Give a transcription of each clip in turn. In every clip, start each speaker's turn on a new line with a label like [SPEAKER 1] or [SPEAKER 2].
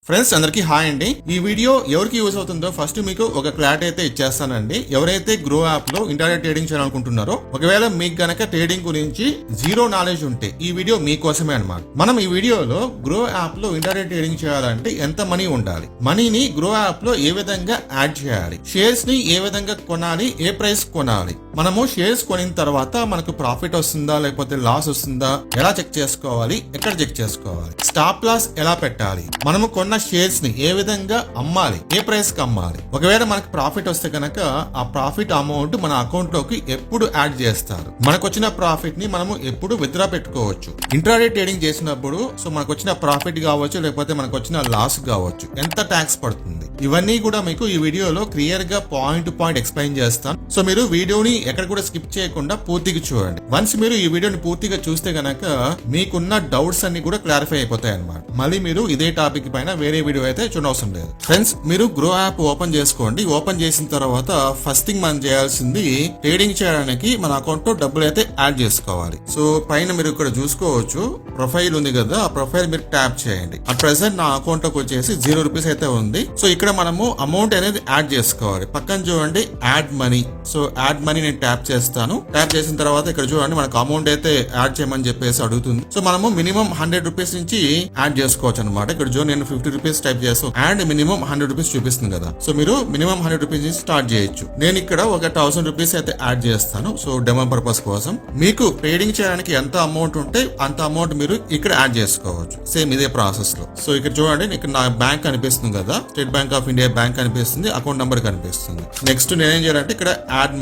[SPEAKER 1] Friends అందరికి hi అండి. ఈ వీడియో ఎవరికి యూజ్ అవుతుందో ఫస్ట్ మీకు ఒక క్లారిటీ అయితే ఇచ్చేస్తానండి. ఎవరైతే గ్రో యాప్ లో ఇంటర్నెట్ ట్రేడింగ్ చేయాలనుకుంటున్నారో, ఒకవేళ మీకు గనక ట్రేడింగ్ గురించి జీరో నాలెడ్జ్ ఉంటే ఈ వీడియో మీకోసమే అన్నమాట. మనం ఈ వీడియోలో గ్రో యాప్ లో ఇంటర్నెట్ ట్రేడింగ్ చేయాలంటే ఎంత మనీ ఉండాలి, మనీని గ్రో యాప్ లో ఏ విధంగా యాడ్ చేయాలి, షేర్స్ ని ఏ విధంగా కొనాలి, ఏ ప్రైస్ కొనాలి, మనము షేర్స్ కొనిన తర్వాత మనకు ప్రాఫిట్ వస్తుందా లేకపోతే లాస్ వస్తుందా ఎలా చెక్ చేసుకోవాలి, ఎక్కడ చెక్ చేసుకోవాలి, స్టాప్ లాస్ ఎలా పెట్టాలి, మనము కొన్న షేర్స్ ని ఏ విధంగా అమ్మాలి, ఏ ప్రైస్ కి అమ్మాలి, ఒకవేళ మనకు ప్రాఫిట్ వస్తే కనుక ఆ ప్రాఫిట్ అమౌంట్ మన అకౌంట్ లోకి ఎప్పుడు యాడ్ చేస్తారు, మనకు వచ్చిన ప్రాఫిట్ ని మనము ఎప్పుడు విత్డ్రా పెట్టుకోవచ్చు, ఇంట్రాడే ట్రేడింగ్ చేసినప్పుడు సో మనకు వచ్చిన ప్రాఫిట్ కావచ్చు లేకపోతే మనకు వచ్చిన లాస్ కావచ్చు, ఎంత ట్యాక్స్ పడుతుంది, ఇవన్నీ కూడా మీకు ఈ వీడియోలో క్లియర్ గా పాయింట్ టు పాయింట్ ఎక్స్ప్లెయిన్ చేస్తాను. సో మీరు వీడియోని ఎక్కడ కూడా స్కిప్ చేయకుండా పూర్తిగా చూడండి. వన్స్ మీరు ఈ వీడియోని పూర్తిగా చూస్తే గనక మీకున్న డౌట్స్ అన్ని కూడా క్లారిఫై అయిపోతాయి అన్నమాట. మళ్ళీ మీరు ఇదే టాపిక్ పైన వేరే వీడియో అయితే చూడవసరం లేదు. ఫ్రెండ్స్, మీరు గ్రో యాప్ ఓపెన్ చేసుకోండి. ఓపెన్ చేసిన తర్వాత ఫస్ట్ థింగ్ మనం చేయాల్సింది ట్రేడింగ్ చేయడానికి మన అకౌంట్ లో డబ్బులు అయితే యాడ్ చేసుకోవాలి. సో పైన మీరు ఇక్కడ చూసుకోవచ్చు, ప్రొఫైల్ ఉంది కదా, ఆ ప్రొఫైల్ మీరు ట్యాప్ చేయండి. ఆ ప్రెసెంట్ నా అకౌంట్ లోకి వచ్చేసి 0 రూపీస్ అయితే ఉంది. సో ఇక్కడ మనము అమౌంట్ అనేది యాడ్ చేసుకోవాలి. పక్కన చూడండి add money. So add money నేను ట్యాప్ చేస్తాను. ట్యాప్ చేసిన తర్వాత ఇక్కడ చూడండి మనకు అమౌంట్ అయితే యాడ్ చేయమని చెప్పేసి అడుగుతుంది. సో మనము మినిమం 100 రూపీస్ నుంచి యాడ్ చేసుకోవచ్చు అనమాట. ఇక్కడ చూడండి నేను 50 రూపీస్ టైప్ చేస్తాను అండ్ మినిమం 100 రూపీస్ చూపిస్తుంది కదా. సో మీరు మినిమం 100 రూపీస్ నుంచి స్టార్ట్ చేయొచ్చు. నేను ఇక్కడ ఒక 1000 రూపీస్ అయితే యాడ్ చేస్తాను. సో డెమో పర్పస్ కోసం మీకు ట్రేడింగ్ చేయడానికి ఎంత అమౌంట్ ఉంటే అంత అమౌంట్ మీరు ఇక్కడ యాడ్ చేసుకోవచ్చు. సేమ్ ఇదే ప్రాసెస్ లో. సో ఇక్కడ చూడండి ఇక్కడ నా బ్యాంక్ కనిపిస్తుంది కదా, state bank of India bank కనిపిస్తుంది, అకౌంట్ నెంబర్ కనిపిస్తుంది. నెక్స్ట్ నేనేం చేయాలంటే ఇక్కడ యాడ్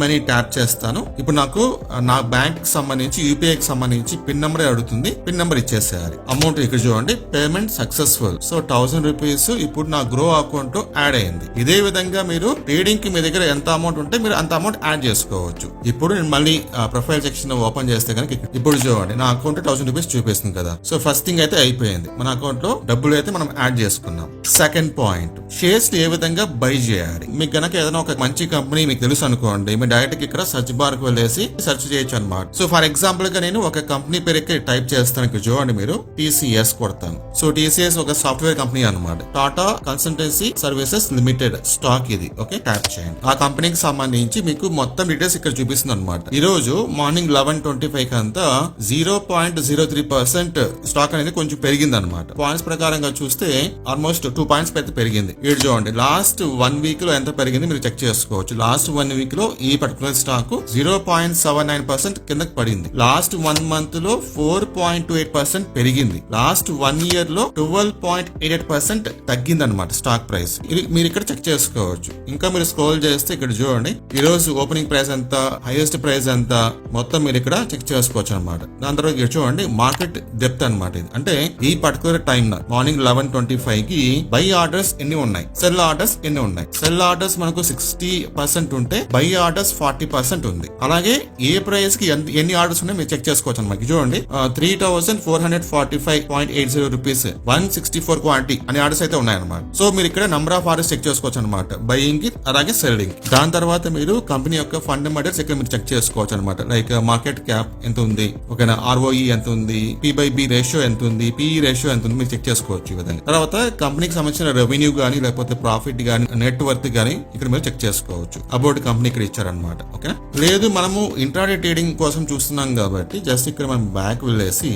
[SPEAKER 1] మనీ ట్యాప్ చేస్తాను. ఇప్పుడు నాకు నా బ్యాంక్ కి సంబంధించి యూపీఐ కి సంబంధించి పిన్ నెంబర్ అడుగుతుంది. పిన్ నెంబర్ ఇచ్చేసేయాలి. అమౌంట్ ఇక్కడ చూడండి పేమెంట్ సక్సెస్ఫుల్. సో 1000 రూపీస్ ఇప్పుడు నా గ్రో అకౌంట్ లో యాడ్ అయింది. ఇదే విధంగా మీరు ట్రేడింగ్ కి మీ దగ్గర ఎంత అమౌంట్ ఉంటే మీరు అంత అమౌంట్ యాడ్ చేసుకోవచ్చు. ఇప్పుడు నేను మళ్ళీ ప్రొఫైల్ సెక్షన్ ఓపెన్ చేస్తే కనుక ఇప్పుడు చూడండి నా అకౌంట్ 1000 రూపీస్ చూపిస్తుంది కదా. సో ఫస్ట్ థింగ్ అయితే అయిపోయింది, మన అకౌంట్ లో డబ్బులు అయితే మనం యాడ్ చేసుకున్నాం. సెకండ్ పాయింట్, షేర్స్ ఏ విధంగా బై చేయాలి. మీకు గనక ఏదైనా ఒక మంచి కంపెనీ మీకు తెలుసు అనుకోండి, మీరు డైరెక్ట్ ఇక్కడ సర్చ్ బార్ కు వెళ్ళేసి సెర్చ్ చేయొచ్చు అనమాట. సో ఫర్ ఎగ్జాంపుల్ గా నేను ఒక కంపెనీ పేరు ఇక్కడ టైప్ చేస్తాను. ఇక్కడ చూడండి మీరు TCS కొడతాను. సో TCS ఒక సాఫ్ట్వేర్ కంపెనీ అనమాట. Tata consultancy services limited stock ఇది. ఓకే, ట్యాప్ చేయండి. ఆ కంపెనీకి సంబంధించి మీకు మొత్తం డీటెయిల్స్ ఇక్కడ చూపిస్తుంది అనమాట. ఈ రోజు మార్నింగ్ 11:25 కంతా 0.03% స్టాక్ అనేది కొంచెం పెరిగింది అనమాట. పాయింట్స్ ప్రకారంగా చూస్తే ఆల్మోస్ట్ 2 పాయింట్స్ అయితే పెరిగింది. ఇక్కడ చూడండి లాస్ట్ 1 వీక్ లో ఎంత పెరిగింది మీరు చెక్ చేసుకోవచ్చు. లాస్ట్ 1 వీక్ లో ఈ పర్టికులర్ స్టాక్ 0.79% కిందకి పడింది. లాస్ట్ 1 మంత్ లో 4.28% పెరిగింది. లాస్ట్ 1 ఇయర్ లో 12.88% తగ్గింది అనమాట స్టాక్ ప్రైస్. మీరు ఇక్కడ చెక్ చేసుకోవచ్చు. ఇంకా మీరు స్క్రోల్ చేస్తే ఇక్కడ చూడండి ఈ రోజు ఓపెనింగ్ ప్రైస్ ఎంత, హైయెస్ట్ ప్రైస్ ఎంత, మొత్తం మీరు ఇక్కడ చెక్ చేసుకోవచ్చు అనమాట. దాని తర్వాత ఇక్కడ చూడండి మార్కెట్ డెప్త్ అనమాట. ఇది అంటే ఈ పర్టికులర్ టైం మార్నింగ్ 11:25 కి బై ఆర్డర్స్ ఎన్ని ఉన్నాయి, సెల్ ఆర్డర్స్ ఎన్ని ఉన్నాయి. సెల్ ఆర్డర్స్ మనకు 60% ఉంటే బై ఆర్డర్స్ 40% ఉంది. అలాగే ఏ ప్రైస్ కి ఎన్ని ఆర్డర్స్ ఉన్నాయి మీరు చెక్ చేసుకోవచ్చు అనమాట. చూడండి 3445.80 రూపీస్ 164 క్వాంటిటీ అనే ఆర్డర్స్ అయితే ఉన్నాయన్నమాట. సో మీరు ఇక్కడ నంబర్ ఆఫ్ ఆర్డర్స్ చెక్ చేసుకోవచ్చు అనమాట, బయింగ్ కి అలాగే సెల్లింగ్. దాని తర్వాత మీరు కంపెనీ యొక్క ఫండమెంటల్స్ ఇక్కడ మీరు చెక్ చేసుకోవచ్చు అనమాట. లైక్ మార్కెట్ క్యాప్ ఎంత ఉంది, ఓకేనా, ROE ఎంత ఉంది, P/B రేషియో ఎంత ఉంది, PE రేషియో ఎంత ఉంది మీరు చెక్ చేసుకోవచ్చు ఈ విధంగా. తర్వాత కంపెనీకి సంబంధించిన రెవెన్యూ గానీ లేకపోతే ప్రాఫిట్ గానీ నెట్ వర్త్ గానీ ఇక్కడ మీరు చెక్ చేసుకోవచ్చు. అబౌట్ కంపెనీ ఇక్కడ ఇచ్చారనమాట. ఓకే, లేదు మనము ఇంట్రాడే ట్రేడింగ్ కోసం చూస్తున్నాం కాబట్టి జస్ట్ ఇక్కడ మనం బ్యాక్ వెళ్ళేసి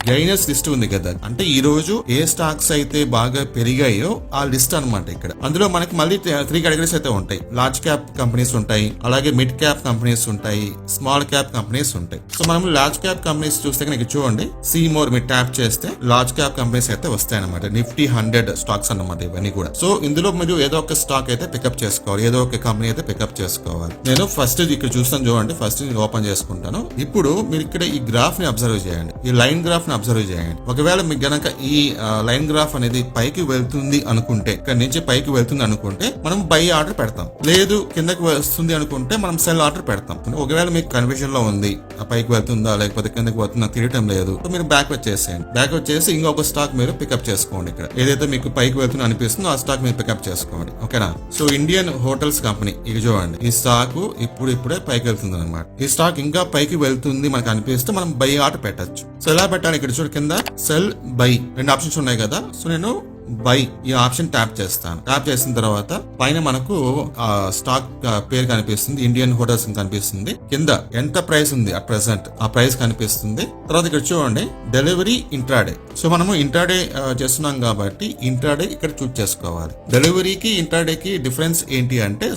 [SPEAKER 1] గైనర్స్ లిస్ట్ ఉంది కదా, అంటే ఈ రోజు ఏ స్టాక్స్ అయితే బాగా పెరిగాయో ఆ లిస్ట్ అనమాట. ఇక్కడ అందులో మనకి మళ్ళీ 3 కేటగిరీస్ అయితే ఉంటాయి. లార్జ్ క్యాప్ కంపెనీస్ ఉంటాయి, అలాగే మిడ్ క్యాప్ కంపెనీస్ ఉంటాయి, స్మాల్ క్యాప్ కంపెనీస్ ఉంటాయి. సో మనం లార్జ్ క్యాప్ కంపెనీస్ చూస్తే కనుక చూడండి సీ మోర్ మీరు ట్యాప్ చేస్తే లార్జ్ క్యాప్ కంపెనీస్ అయితే వస్తాయి అనమాట. నిఫ్టీ 100 స్టాక్స్ అన్నమాట ఇవన్నీ కూడా. సో ఇందులో మీరు ఏదో ఒక స్టాక్ అయితే పికప్ చేసుకోవాలి, ఏదో ఒక కంపెనీ అయితే పికప్ చేసుకోవాలి. నేను ఫస్ట్ ఇక్కడ చూస్తాను చూడండి, ఫస్ట్ ఓపెన్ చేసుకుంటాను. ఇప్పుడు మీరు ఇక్కడ ఈ గ్రాఫ్ ని అబ్జర్వ్ చేయండి, ఈ లైన్ గ్రాఫ్ ని అబ్జర్వ్ చేయండి. ఒకవేళ మీకు గనక ఈ లైన్ గ్రాఫ్ అనేది పైకి వెళ్తుంది అనుకుంటే, ఇక్కడ నుంచి పైకి వెళ్తుంది అనుకుంటే మనం బై ఆర్డర్ పెడతాం. లేదు కిందకి వస్తుంది అనుకుంటే మనం సెల్ ఆర్డర్ పెడతాం. ఒకవేళ మీకు కన్ఫ్యూజన్ లో ఉంది పైకి వెళ్తుందా లేకపోతే కిందకి వెళ్తుందా తెలియటం లేదు, మీరు బ్యాక్ వచ్చేసేయండి. బ్యాక్ వచ్చేసి ఇంకొక స్టాక్ మీరు పికప్ చేసుకోండి. ఇక్కడ ఏదైతే మీకు పైకి వెళ్తుందో అనిపిస్తుందో ఆ స్టాక్ మీరు పికప్ చేసుకోండి. ఓకేనా. సో ఇండియన్ హోటల్స్ కంపెనీ ఇది చూడండి, ఈ స్టాక్ ఇప్పుడే పైకి వెళ్తుంది అనమాట. ఈ స్టాక్ ఇంకా పైకి వెళ్తుంది మనకు అనిపిస్తే మనం బై ఆర్డర్ పెట్టచ్చు. సో ఎలా పెట్టాలి, ఇక్కడ చూడు కింద సెల్ బై 2 ఆప్షన్స్ ఉన్నాయి కదా. సో నేను బై ఈ ఆప్షన్ ట్యాప్ చేస్తాను. ట్యాప్ చేసిన తర్వాత పైన మనకు స్టాక్ పేరు కనిపిస్తుంది, ఇండియన్ హోటల్స్ కనిపిస్తుంది. కింద ఎంత ప్రైస్ ఉంది అట్ ప్రెసెంట్ ఆ ప్రైస్ కనిపిస్తుంది. తర్వాత ఇక్కడ చూడండి డెలివరీ ఇంట్రాడే. సో మనము ఇంట్రాడే చేస్తున్నాం కాబట్టి ఇంట్రాడే ఇక్కడ చూస్ చేసుకోవాలి. డెలివరీకి ఇంట్రాడేకి డిఫరెన్స్ ఏంటి అంటే,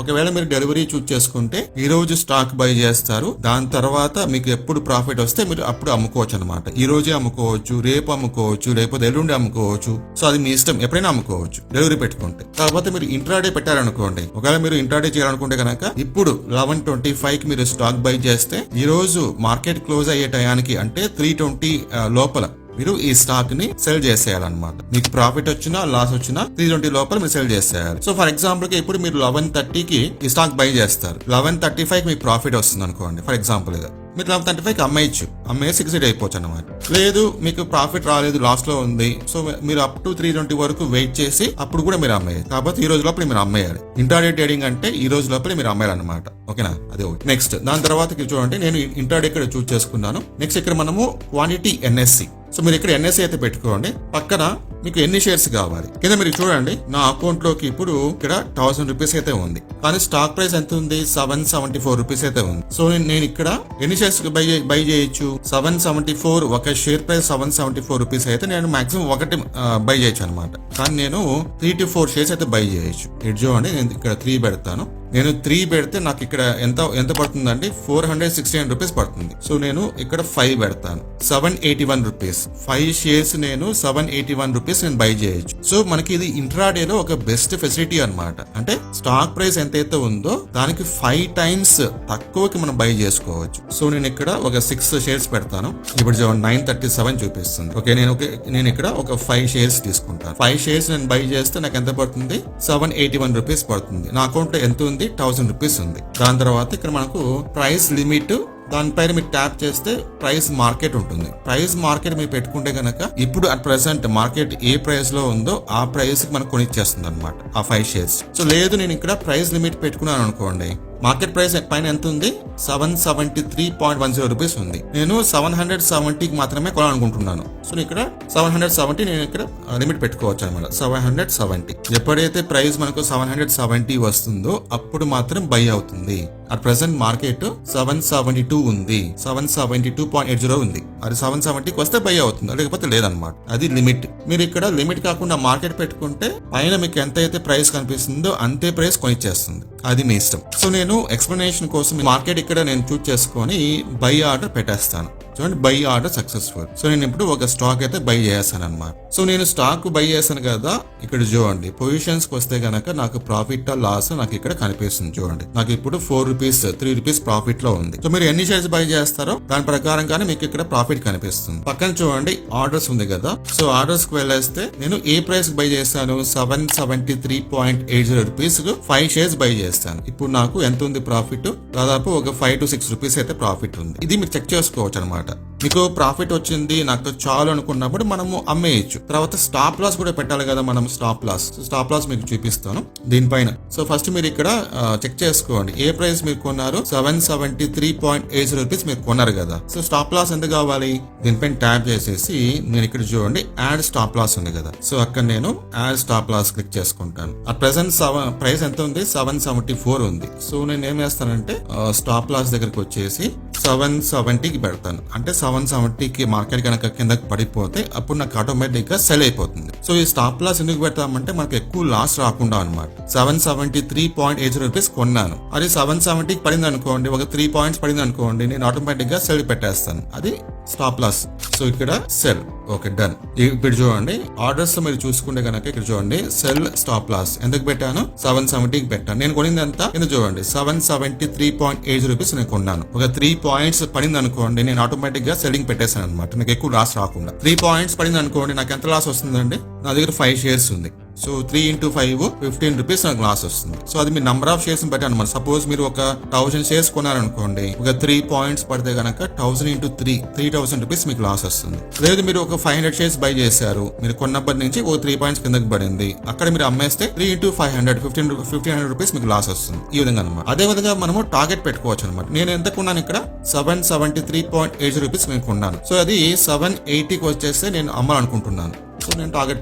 [SPEAKER 1] ఒకవేళ మీరు డెలివరీ చూస్ చేసుకుంటే ఈ రోజు స్టాక్ బై చేస్తారు, దాని తర్వాత మీకు ఎప్పుడు ప్రాఫిట్ వస్తే మీరు అప్పుడు అమ్ముకోవచ్చు అనమాట. ఈ రోజే అమ్ముకోవచ్చు, రేపు అమ్ముకోవచ్చు, లేకపోతే ఎల్లుండి అమ్ముకోవచ్చు. సో అది మీ ఇష్టం, ఎప్పుడైనా అమ్ముకోవచ్చు డెలివరీ పెట్టుకుంటే. తర్వాత మీరు ఇంట్రాడే పెట్టారనుకోండి, ఒకవేళ మీరు ఇంట్రాడే చేయాలనుకుంటే కనుక ఇప్పుడు 11:25 కి మీరు స్టాక్ బై చేస్తే ఈ రోజు మార్కెట్ క్లోజ్ అయ్యే టయానికి అంటే 3:20 లోపల మీరు ఈ స్టాక్ ని సెల్ చేసేయాలన్నమాట. మీకు ప్రాఫిట్ వచ్చినా లాస్ వచ్చినా 3:20 లోపల మీరు సెల్ చేసేయాలి. సో ఫర్ ఎగ్జాంపుల్ కి ఇప్పుడు మీరు 11:30కి ఈ స్టాక్ బై చేస్తారు, 11:35 మీకు ప్రాఫిట్ వస్తుంది అనుకోండి. ఫర్ ఎగ్జాంపుల్ గా మీరు 11:35 అమ్మేయచ్చు, అమ్మేసి ఎగ్జిట్ అయిపోవచ్చు అనమాట. లేదు మీకు ప్రాఫిట్ రాలేదు, లాస్ లో ఉంది, సో మీరు అప్ టు 3:20 వరకు వెయిట్ చేసి అప్పుడు కూడా మీరు అమ్మేయాలి. కాబట్టి ఈ రోజు లోపల మీరు అమ్మేయాలి. ఇంట్రాడే ట్రేడింగ్ అంటే ఈ రోజు లోపల మీరు అమ్మేయాలన్నమాట. ఓకేనా, అదే ఒకటి. నెక్స్ట్ దాని తర్వాత చూడండి నేను ఇంట్రాడే ఇక్కడ చూస్ చేసుకున్నాను. నెక్స్ట్ ఇక్కడ మనము క్వాంటిటీ ఎన్ఎస్సి. సో మీరు ఇక్కడ ఎన్ఎస్సి అయితే పెట్టుకోండి. పక్కన మీకు ఎన్ని షేర్స్ కావాలి కింద మీరు చూడండి. నా అకౌంట్ లోకి ఇప్పుడు ఇక్కడ 1000 రూపీస్ అయితే ఉంది, కానీ స్టాక్ ప్రైస్ ఎంత ఉంది 774 రూపీస్ అయితే ఉంది. సో నేను ఇక్కడ ఎన్ని షేర్స్ బై చేయొచ్చు, 774 ఒక షేర్ ప్రైస్ 774 రూపీస్ అయితే నేను మాక్సిమం ఒకటి బై చేయొచ్చు అనమాట. కానీ నేను 3 to 4 షేర్స్ అయితే బై చేయొచ్చు. ఇటు చూడండి నేను ఇక్కడ 3 పెడతాను. నేను 3 పెడితే నాకు ఇక్కడ ఎంత పడుతుందండి 469 రూపీస్ పడుతుంది. సో నేను ఇక్కడ 5 పెడతాను, 781 రూపీస్. 5 షేర్స్ నేను 781 రూపీస్ నేను బై చేయొచ్చు. సో మనకి ఇది ఇంట్రాడేలో ఒక బెస్ట్ ఫెసిలిటీ అన్నమాట. అంటే స్టాక్ ప్రైస్ ఎంతైతే ఉందో దానికి 5 టైమ్స్ తక్కువకి మనం బై చేసుకోవచ్చు. సో నేను ఇక్కడ ఒక 6 షేర్స్ పెడతాను. ఇప్పుడు 937 చూపిస్తుంది. ఓకే, నేను ఇక్కడ ఒక 5 షేర్స్ తీసుకుంటాను. 5 షేర్స్ నేను బై చేస్తే నాకు ఎంత పడుతుంది 781 రూపీస్ పడుతుంది. నా అకౌంట్ లో ఎంత ఉంది 1000 రూపీస్ ఉంది. దాని తర్వాత ఇక్కడ మనకు ప్రైస్ లిమిట్, దానిపైన మీరు ట్యాప్ చేస్తే ప్రైస్ మార్కెట్ ఉంటుంది. ప్రైస్ మార్కెట్ మీరు పెట్టుకుంటే గనక ఇప్పుడు at present market A price లో ఉందో ఆ ప్రైస్ కి మనకు కొనిచ్చేస్తుంది అనమాట ఆ 5 షేర్స్. సో లేదు నేను ఇక్కడ ప్రైస్ లిమిట్ పెట్టుకున్నాను అనుకోండి, మార్కెట్ ప్రైస్ పైన ఎంత ఉంది 773.10 రూపీస్ ఉంది. నేను 770కి మాత్రమే కొనాలనుకుంటున్నాను. సో ఇక్కడ 770 నేను ఇక్కడ లిమిట్ పెట్టుకోవచ్చు అనమాట. 770 ఎప్పుడైతే ప్రైస్ మనకు 770 వస్తుందో అప్పుడు మాత్రం బై అవుతుంది. అట్ ప్రెసెంట్ మార్కెట్ 772 ఉంది, 772.80 ఉంది. అది 770కి వస్తే బై అవుతుంది, లేకపోతే లేదనమాట. అది లిమిట్. మీరు ఇక్కడ లిమిట్ కాకుండా మార్కెట్ పెట్టుకుంటే పైన మీకు ఎంత అయితే ప్రైస్ కనిపిస్తుందో అంతే ప్రైస్ కొనిచ్చేస్తుంది. అది మీ ఇష్టం. సో నేను ఎక్స్ప్లెనేషన్ కోసం మార్కెట్ ఇక్కడ నేను చూస్ చేసుకొని బై ఆర్డర్ పెట్టేస్తాను. చూడండి బై ఆర్డర్ సక్సెస్ఫుల్. సో నేను ఇప్పుడు ఒక స్టాక్ అయితే బై చేస్తాను అనమాట. సో నేను స్టాక్ బై చేశాను కదా, ఇక్కడ చూడండి పొజిషన్స్ కి వస్తే గనక నాకు ప్రాఫిట్ లాస్ నాకు ఇక్కడ కనిపిస్తుంది. చూడండి నాకు ఇప్పుడు 4 రూపీస్ 3 రూపీస్ ప్రాఫిట్ లో ఉంది. సో మీరు ఎన్ని షేర్స్ బై చేస్తారో దాని ప్రకారంగానే మీకు ఇక్కడ ప్రాఫిట్ కనిపిస్తుంది. పక్కన చూడండి ఆర్డర్స్ ఉంది కదా, సో ఆర్డర్స్ కి వెళ్ళేస్తే నేను ఏ ప్రైస్ బై చేస్తాను 773.80 రూపీస్ 5 షేర్స్ బై చేస్తాను. ఇప్పుడు నాకు ఎంత ఉంది ప్రాఫిట్, దాదాపు ఒక 5 to 6 రూపీస్ అయితే ప్రాఫిట్ ఉంది. ఇది మీరు చెక్ చేసుకోవచ్చు అనమాట. మీకు ప్రాఫిట్ వచ్చింది నాకు చాలు అనుకున్నప్పుడు మనము అమ్మేయచ్చు. తర్వాత స్టాప్ లాస్ కూడా పెట్టాలి కదా మనం. స్టాప్ లాస్ మీకు చూపిస్తాను దీనిపైన. సో ఫస్ట్ మీరు ఇక్కడ చెక్ చేసుకోండి ఏ ప్రైస్ మీరు కొన్నారు 773.80 రూపీస్ మీరు కొన్నారు కదా. సో స్టాప్ లాస్ ఎంత కావాలి, దీనిపైన ట్యాప్ చేసేసి నేను ఇక్కడ చూడండి యాడ్ స్టాప్ లాస్ ఉంది కదా, సో అక్కడ నేను యాడ్ స్టాప్ లాస్ క్లిక్ చేసుకుంటాను. ఆ ప్రెసెంట్ ప్రైస్ ఎంత ఉంది 774 ఉంది. సో నేను ఏం చేస్తానంటే స్టాప్ లాస్ దగ్గరకు వచ్చేసి 770కి పెడతాను. అంటే 770కి మార్కెట్ కనుక కిందకి పడిపోతే అప్పుడు నాకు ఆటోమేటిక్ గా సెల్ అయిపోతుంది. సో ఈ స్టాప్ లాస్ ఎందుకు పెడతామంటే మనకు ఎక్కువ లాస్ రాకుండా అనమాట. 773.80 రూపీస్ కొన్నాను, అది 770కి పడింది అనుకోండి, ఒక 3 పాయింట్స్ పడింది అనుకోండి, నేను ఆటోమేటిక్ గా సెల్ పెట్టేస్తాను. అది స్టాప్ లాస్. సో ఇక్కడ సెల్. Okay done. ఇప్పుడు చూడండి ఆర్డర్స్ మీరు చూసుకుంటే కనుక ఇక్కడ చూడండి సెల్ స్టాప్ లాస్ ఎందుకు పెట్టాను 770కి పెట్టాను. నేను కొనింది ఎంత కింద చూడండి 773.80 రూపీస్ నేను కొన్నాను. ఒక 3 పాయింట్స్ పడింది అనుకోండి, నేను ఆటోమేటిక్ గా సెల్లింగ్ పెట్టేశాను అనమాట, నాకు ఎక్కువ లాస్ రాకుండా. 3 పాయింట్స్ పడింది అనుకోండి, నాకు ఎంత లాస్ వస్తుందండి, నా దగ్గర 5 షేర్స్ ఉంది. సో 3 into 5 15 రూపీస్ నాకు లాస్ వస్తుంది. సో అది మీ నంబర్ ఆఫ్ షేర్స్ బట్టి అనమాట. సపోజ్ మీరు ఒక 1000 షేర్స్ కొన్నారనుకోండి, ఒక 3 పాయింట్స్ పడితే కనుక 1000 into 3 3000 రూపీస్ మీకు లాస్ వస్తుంది. లేదు మీరు ఒక 500 షేర్స్ బై చేశారు, మీరు కొన్నప్పటి నుంచి ఒక 3 పాయింట్స్ కిందకి పడింది, అక్కడ మీరు అమ్మేస్తే 3 into 500 1500 రూపీస్ మీకు లాస్ వస్తుంది. ఈ విధంగా అనమాట. అదే విధంగా మనము టార్గెట్ పెట్టుకోవచ్చు అనమాట. నేను ఎంత కొన్నాను ఇక్కడ 773.80 రూపీస్ నేను కొన్నాను. సో అది 780కి వచ్చేస్తే నేను అమ్మాలనుకుంటున్నాను. సో నేను టార్గెట్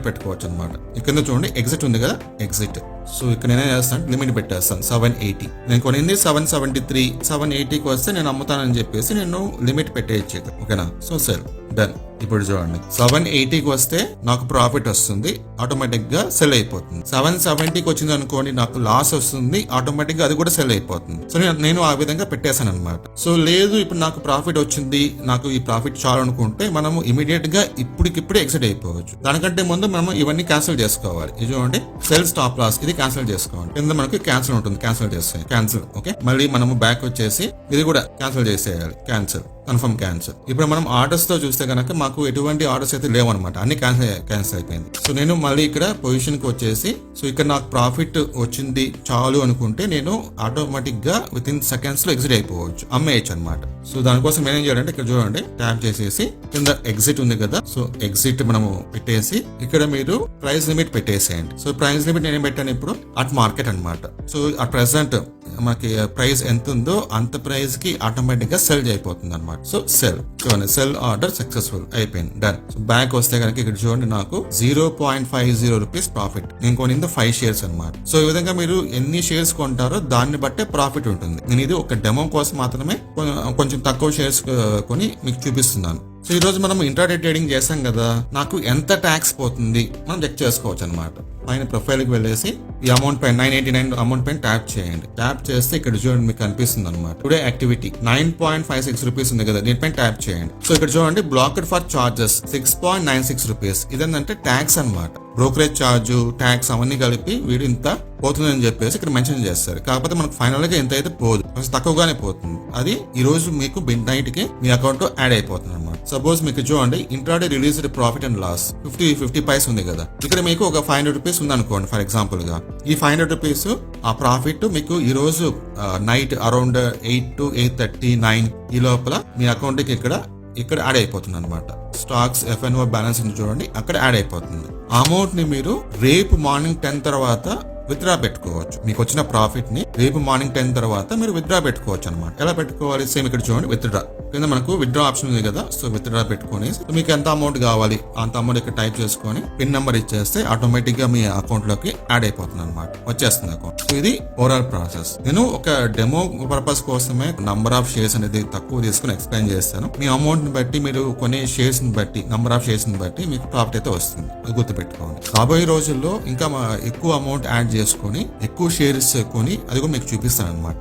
[SPEAKER 1] పెట్టుకోవచ్చు అనమాట. కింద చూడండి ఎగ్జిట్ ఉంది కదా, ఎగ్జిట్. సో ఇక్కడ నేనే చేస్తాను, లిమిట్ పెట్టేస్తాను 780. నేను కొనింది 773, 780కి వస్తే నేను అమ్ముతానని చెప్పేసి నేను లిమిట్ పెట్టేయచ్చు. ఓకేనా? So cell done. ఇప్పుడు చూడండి 780కి వస్తే నాకు ప్రాఫిట్ వస్తుంది, ఆటోమేటిక్ గా సెల్ అయిపోతుంది. 770కి వచ్చింది అనుకోండి, నాకు లాస్ వస్తుంది, ఆటోమేటిక్ గా అది కూడా సెల్ అయిపోతుంది. సో నేను ఆ విధంగా పెట్టేశాను అనమాట. సో లేదు ఇప్పుడు నాకు ప్రాఫిట్ వచ్చింది, నాకు ఈ ప్రాఫిట్ చాలు అనుకుంటే మనము ఇమీడియట్ గా ఇప్పటికిప్పుడే ఎగ్జిట్ అయిపోవచ్చు. దానికంటే ముందు మనం ఇవన్నీ క్యాన్సిల్ చేసుకోవాలి. ఇది చూడండి సెల్ స్టాప్ లాస్, ఇది క్యాన్సిల్ చేసుకోవాలి. కింద మనకి క్యాన్సిల్ ఉంటుంది, క్యాన్సిల్ చేస్తాయి, క్యాన్సిల్. ఓకే, మళ్ళీ మనము బ్యాక్ వచ్చేసి ఇది కూడా క్యాన్సిల్ చేసేయాలి, క్యాన్సిల్, కన్ఫర్మ్ క్యాన్సిల్. ఇప్పుడు మనం ఆర్డర్స్ తో చూస్తే కనుక మాకు ఎటువంటి ఆర్డర్స్ అయితే లేవన్నమాట, అన్ని క్యాన్సిల్ అయిపోయింది. సో నేను మళ్ళీ ఇక్కడ పొజిషన్ కి వచ్చేసి, సో ఇక్కడ నాకు ప్రాఫిట్ వచ్చింది చాలు అనుకుంటే నేను ఆటోమేటిక్ గా విత్ ఇన్ సెకండ్స్ లో ఎగ్జిట్ అయిపోవచ్చు, అమ్మేయచ్చు అనమాట. సో దానికోసం ఏం చేయాలంటే ఇక్కడ చూడండి ట్యాప్ చేసేసి కింద ఎగ్జిట్ ఉంది కదా, సో ఎగ్జిట్ మనము పెట్టేసి ఇక్కడ మీరు ప్రైస్ లిమిట్ పెట్టేసేయండి. సో ప్రైస్ లిమిట్ నేను పెట్టాను ఇప్పుడు అట్ మార్కెట్ అనమాట. సో ఆ ప్రెసెంట్ మనకి ప్రైస్ ఎంత ఉందో అంత ప్రైస్ కి ఆటోమేటిక్ గా సెల్ అయిపోతుంది అనమాట. సో చూడండి సెల్ ఆర్డర్ సక్సెస్ఫుల్ అయిపోయింది, డన్. సో బ్యాక్ వస్తే కనుక ఇక్కడ చూడండి నాకు 0.50 రూపీస్ ప్రాఫిట్. నేను కొనింది 5 షేర్స్ అనమాట. సో ఈ విధంగా మీరు ఎన్ని షేర్స్ కొంటారో దాన్ని బట్టే ప్రాఫిట్ ఉంటుంది. నేను ఇది ఒక డెమో కోసం మాత్రమే కొంచెం తక్కువ షేర్స్ కొని మీకు చూపిస్తున్నాను. సో ఈ రోజు మనం ఇంట్రాడే ట్రేడింగ్ చేసాం కదా, నాకు ఎంత ట్యాక్స్ పోతుంది మనం చెక్ చేసుకోవచ్చు అనమాట. పైన ప్రొఫైల్ కి వెళ్ళేసి ఈ అమౌంట్ పైన 989 అమౌంట్ పైన ట్యాప్ చేయండి. ట్యాప్ చేస్తే ఇక్కడ చూడండి మీకు కనిపిస్తుంది అనమాట. టుడే యాక్టివిటీ 9.56 రూపీస్ ఉంది కదా, దీనిపైన ట్యాప్ చేయండి. సో ఇక్కడ చూడండి బ్లాక్డ్ ఫర్ చార్జెస్ 6.96 రూపీస్. ఇదేంటంటే ట్యాక్స్ అనమాట. బ్రోకరేజ్ ఛార్జ్, ట్యాక్స్ అవన్నీ కలిపి వీడు ఇంత పోతుందని చెప్పేసి ఇక్కడ మెన్షన్ చేస్తారు. కాకపోతే మనకు ఫైనల్ గా ఎంత అయితే పోదు, కొంచెం తక్కువగానే పోతుంది. అది ఈ రోజు మీకు మిడ్ నైట్ కి మీ అకౌంట్ లో యాడ్ అయిపోతుంది అనమాట. సపోజ్ మీకు చూడండి intraday released profit and loss 50 paise ఉంది కదా, ఇక్కడ మీకు ఒక 500 రూపీస్ ఉంది అనుకోండి ఫర్ ఎగ్జాంపుల్ గా. ఈ 500 రూపీస్ ఆ ప్రాఫిట్ మీకు ఈ రోజు నైట్ అరౌండ్ 8 to 8:39 ఈ లోపల మీ అకౌంట్ కి ఇక్కడ యాడ్ అయిపోతుంది అనమాట. స్టాక్స్ FNO బ్యాలెన్స్ చూడండి అక్కడ యాడ్ అయిపోతుంది. ఆ అమౌంట్ ని మీరు రేపు మార్నింగ్ 10 తర్వాత విత్డ్రా పెట్టుకోవచ్చు. మీకు వచ్చిన ప్రాఫిట్ ని రేపు మార్నింగ్ 10 తర్వాత మీరు విత్డ్రా పెట్టుకోవచ్చు అనమాట. ఎలా పెట్టుకోవాలి? సేమ్ ఇక్కడ చూడండి విత్డ్రా కింద మనకు విత్డ్రా ఆప్షన్ ఉంది కదా, సో విత్డ్రా పెట్టుకొని మీకు ఎంత అమౌంట్ కావాలి అంత అమౌంట్ ఇక్కడ టైప్ చేసుకొని పిన్ నెంబర్ ఇచ్చేస్తే ఆటోమేటిక్ గా మీ అకౌంట్ లోకి యాడ్ అయిపోతుంది అనమాట, వచ్చేస్తుంది అకౌంట్. సో ఇది ఓవరాల్ ప్రాసెస్. నేను ఒక డెమో పర్పస్ కోసమే నంబర్ ఆఫ్ షేర్స్ అనేది తక్కువ తీసుకుని ఎక్స్ప్లెయిన్ చేస్తాను. మీ అమౌంట్ ని బట్టి మీరు కొనే షేర్స్ ని బట్టి, నంబర్ ఆఫ్ షేర్స్ ని బట్టి మీకు ప్రాఫిట్ అయితే వస్తుంది, అది గుర్తుపెట్టుకోండి. రాబోయే రోజుల్లో ఇంకా ఎక్కువ అమౌంట్ యాడ్ చేసుకొని ఎక్కువ షేర్స్ కొని అది కూడా మీకు చూపిస్తాను అనమాట.